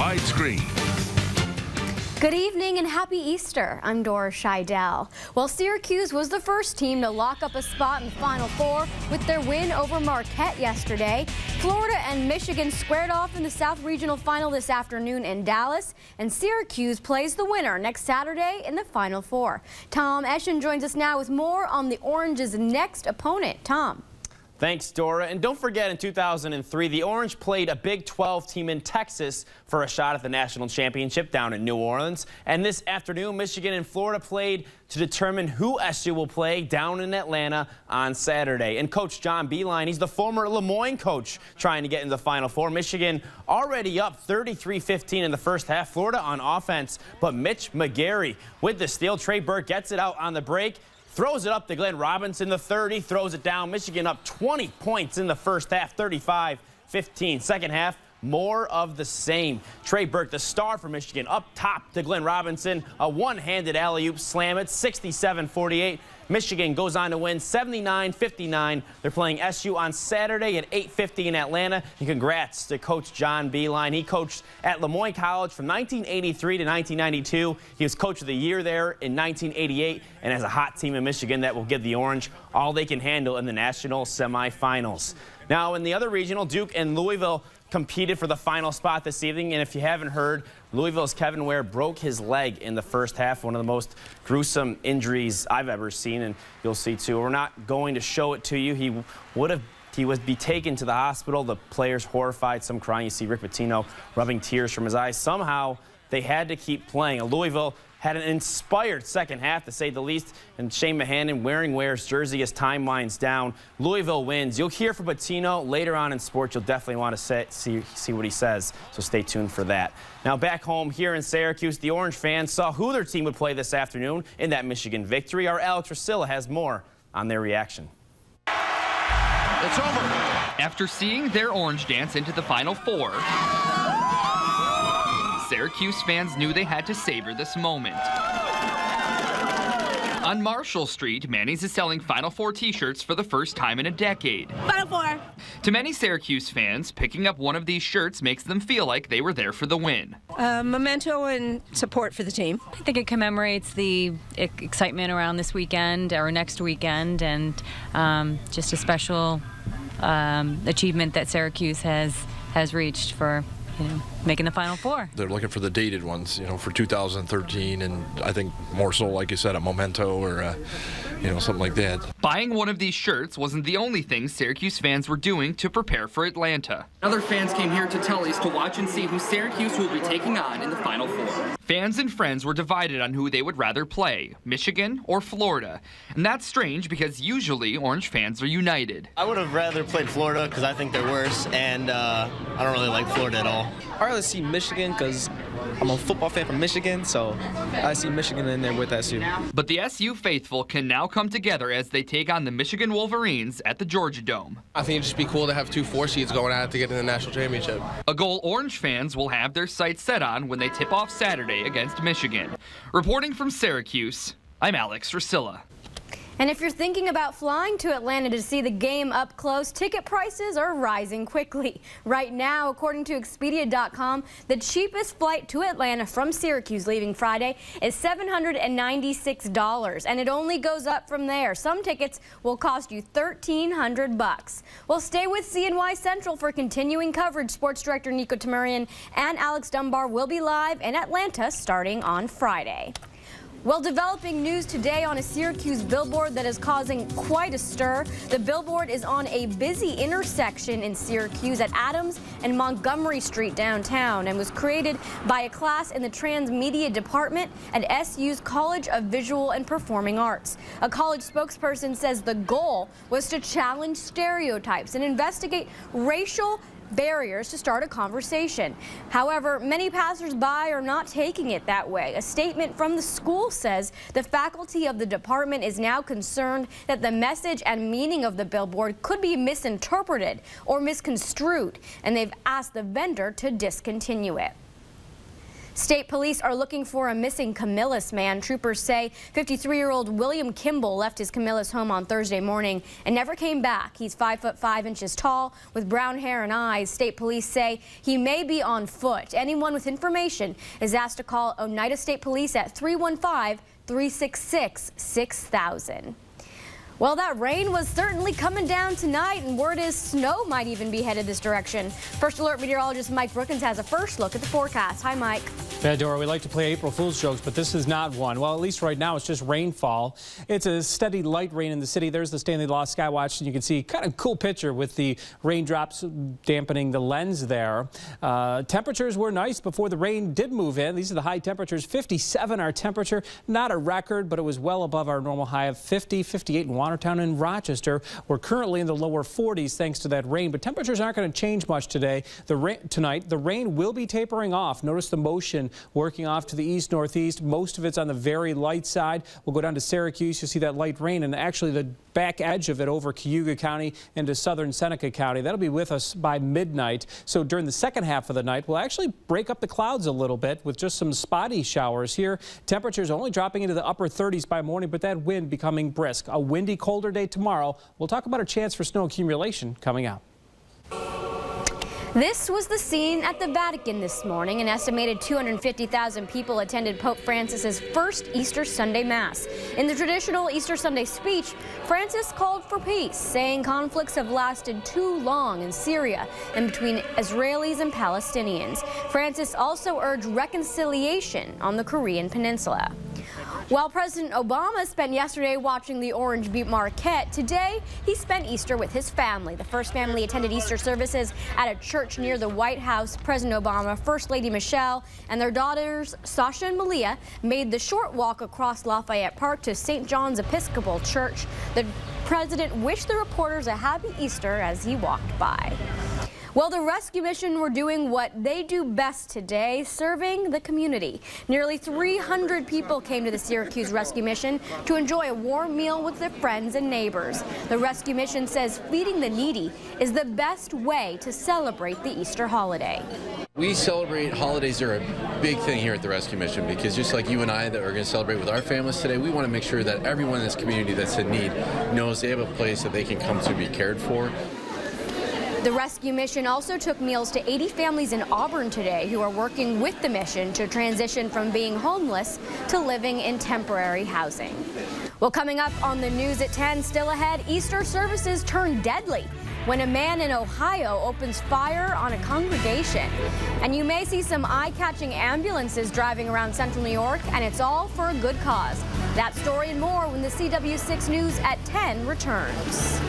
widescreen. Good evening and happy Easter. I'm Dora Scheidel. Well, Syracuse was the first team to lock up a spot in the Final Four with their win over Marquette yesterday. Florida and Michigan squared off in the South Regional Final this afternoon in Dallas, and Syracuse plays the winner next Saturday in the Final Four. Tom Eschen joins us now with more on the Orange's next opponent. Tom. Thanks, Dora. And don't forget, in 2003, the Orange played a Big 12 team in Texas for a shot at the national championship down in New Orleans. And this afternoon, Michigan and Florida played to determine who SU will play down in Atlanta on Saturday. And Coach John Beilein, he's the former Lemoyne coach trying to get into the Final Four. Michigan already up 33-15 in the first half. Florida on offense, but Mitch McGary with the steal. Trey Burke gets it out on the break. Throws it up to Glenn Robinson, the 30, throws it down. Michigan up 20 points in the first half, 35-15. Second half, more of the same. Trey Burke, the star for Michigan, up top to Glenn Robinson. A one-handed alley-oop slam it, 67-48. Michigan goes on to win 79-59. They're playing SU on Saturday at 8:50 in Atlanta. And congrats to Coach John Beilein. He coached at Lemoyne College from 1983 to 1992. He was Coach of the Year there in 1988 and has a hot team in Michigan that will give the Orange all they can handle in the national semifinals. Now, in the other regional, Duke and Louisville competed for the final spot this evening, and if you haven't heard, Louisville's Kevin Ware broke his leg in the first half, one of the most gruesome injuries I've ever seen, and you'll see too. We're not going to show it to you. He would be taken to the hospital. The players horrified, some crying. You see Rick Pitino rubbing tears from his eyes. Somehow they had to keep playing. Louisville had an inspired second half, to say the least, and Shane Mahanan wearing Ware's jersey as time winds down. Louisville wins. You'll hear from Pitino later on in sports. You'll definitely want to see what he says, so stay tuned for that. Now back home here in Syracuse, the Orange fans saw who their team would play this afternoon in that Michigan victory. Our Alex Rusilla has more on their reaction. It's over. After seeing their Orange dance into the Final Four, Syracuse fans knew they had to savor this moment. On Marshall Street, Manny's is selling Final Four t-shirts for the first time in a decade. Final Four. To many Syracuse fans, picking up one of these shirts makes them feel like they were there for the win. Memento and support for the team. I think it commemorates the excitement around this weekend or next weekend, and just a special achievement that Syracuse has reached for making the Final Four. They're looking for the dated ones, for 2013, and I think more so, like you said, a memento or, something like that. Buying one of these shirts wasn't the only thing Syracuse fans were doing to prepare for Atlanta. Other fans came here to Tully's to watch and see who Syracuse will be taking on in the Final Four. Fans and friends were divided on who they would rather play, Michigan or Florida. And that's strange because usually Orange fans are united. I would have rather played Florida because I think they're worse, and I don't really like Florida at all. I'd rather see Michigan because I'm a football fan from Michigan, so I see Michigan in there with SU. But the SU faithful can now come together as they take on the Michigan Wolverines at the Georgia Dome. I think it'd just be cool to have 2 4 seeds going at it to get in the national championship. A goal Orange fans will have their sights set on when they tip off Saturday against Michigan. Reporting from Syracuse, I'm Alex Rusilla. And if you're thinking about flying to Atlanta to see the game up close, ticket prices are rising quickly. Right now, according to Expedia.com, the cheapest flight to Atlanta from Syracuse leaving Friday is $796, and it only goes up from there. Some tickets will cost you $1,300. Well, stay with CNY Central for continuing coverage. Sports Director Nico Tamurian and Alex Dunbar will be live in Atlanta starting on Friday. Well, developing news today on a Syracuse billboard that is causing quite a stir. The billboard is on a busy intersection in Syracuse at Adams and Montgomery Street downtown and was created by a class in the transmedia department at SU's College of Visual and Performing Arts. A college spokesperson says the goal was to challenge stereotypes and investigate racial barriers to start a conversation. However, many passersby are not taking it that way. A statement from the school says the faculty of the department is now concerned that the message and meaning of the billboard could be misinterpreted or misconstrued, and they've asked the vendor to discontinue it. State police are looking for a missing Camillus man. Troopers say 53-year-old William Kimball left his Camillus home on Thursday morning and never came back. He's 5'5" tall with brown hair and eyes. State police say he may be on foot. Anyone with information is asked to call Oneida State Police at 315-366-6000. Well, that rain was certainly coming down tonight, and word is snow might even be headed this direction. First Alert meteorologist Mike Brookins has a first look at the forecast. Hi, Mike. Yeah, Dora, we like to play April Fool's jokes, but this is not one. Well, at least right now it's just rainfall. It's a steady light rain in the city. There's the Stanley Lost Skywatch, and you can see kind of cool picture with the raindrops dampening the lens there. Temperatures were nice before the rain did move in. These are the high temperatures. 57 our temperature, not a record, but it was well above our normal high of 50, 58 in Watertown and Rochester. We're currently in the lower 40s thanks to that rain, but temperatures aren't going to change much today. Tonight, the rain will be tapering off. Notice the motion working off to the east-northeast. Most of it's on the very light side. We'll go down to Syracuse. You'll see that light rain, and actually the back edge of it over Cayuga County into southern Seneca County. That'll be with us by midnight. So during the second half of the night, we'll actually break up the clouds a little bit with just some spotty showers here. Temperatures only dropping into the upper 30s by morning, but that wind becoming brisk. A windy, colder day tomorrow. We'll talk about a chance for snow accumulation coming up. This was the scene at the Vatican this morning. An estimated 250,000 people attended Pope Francis's first Easter Sunday Mass. In the traditional Easter Sunday speech, Francis called for peace, saying conflicts have lasted too long in Syria and between Israelis and Palestinians. Francis also urged reconciliation on the Korean Peninsula. While President Obama spent yesterday watching the Orange Butte Marquette, today he spent Easter with his family. The first family attended Easter services at a church near the White House. President Obama, First Lady Michelle, and their daughters Sasha and Malia made the short walk across Lafayette Park to St. John's Episcopal Church. The president wished the reporters a happy Easter as he walked by. Well, the rescue mission were doing what they do best today, serving the community. Nearly 300 people came to the Syracuse rescue mission to enjoy a warm meal with their friends and neighbors. The rescue mission says feeding the needy is the best way to celebrate the Easter holiday. We celebrate holidays. Are a big thing here at the rescue mission because just like you and I that are going to celebrate with our families today, we want to make sure that everyone in this community that's in need knows they have a place that they can come to be cared for. The rescue mission also took meals to 80 families in Auburn today who are working with the mission to transition from being homeless to living in temporary housing. Well, coming up on the news at 10, still ahead, Easter services turn deadly when a man in Ohio opens fire on a congregation. And you may see some eye-catching ambulances driving around central New York, and it's all for a good cause. That story and more when the CW6 News at 10 returns.